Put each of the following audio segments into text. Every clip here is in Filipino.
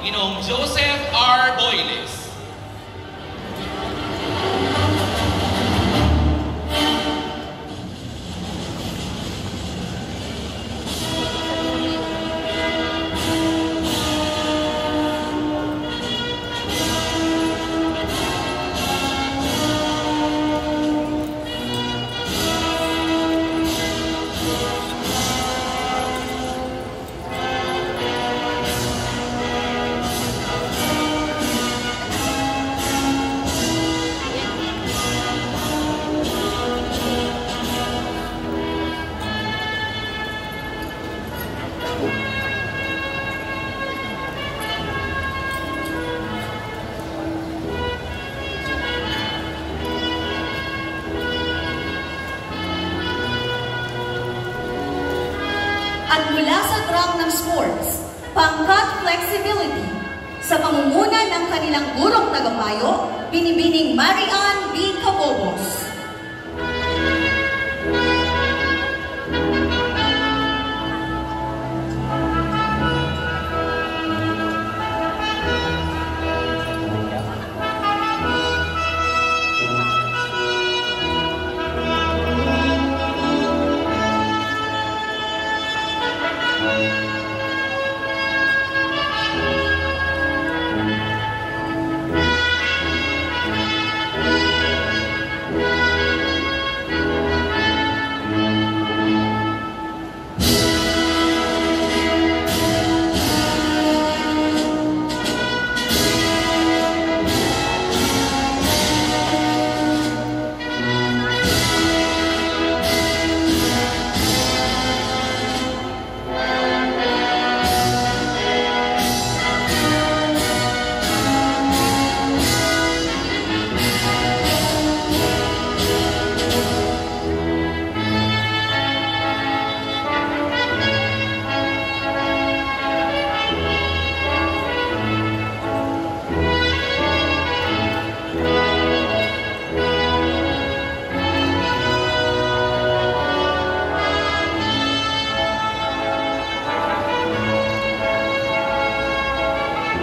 Ginoong Joseph R. Boyles. At mula sa track ng sports, pangkat flexibility, sa pangunguna ng kanilang gurong tagapayo, Binibining Marian B. Cabobos.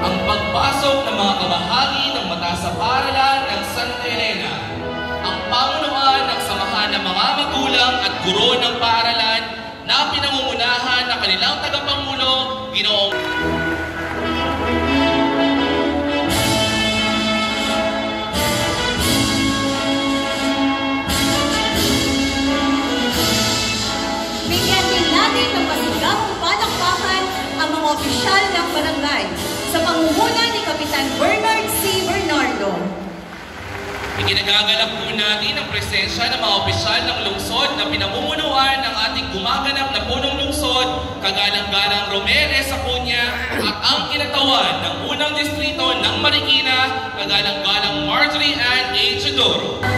Pagpasok ng mga kabahagi ng mataas na paaralan ng Santa Elena, ang pamunuan ng samahan ng mga magulang at guro ng paaralan na pinangungunahan ng kanilang tagapangulo, Ginoong Bigyan din natin ng masigabong palakpakan ang mga opisyal ng barangay sa pangunguna ni Kapitan Bernard C. Bernardo. Ikinagagalak po natin ang presensya ng mga opisyal ng lungsod na pinamumunuan ng ating gumaganap na punong lungsod, Kagalang-galang Romeles Acuña, at ang kinatawan ng unang distrito ng Marikina, Kagalang-galang Marjorie Ann A. Chodoro.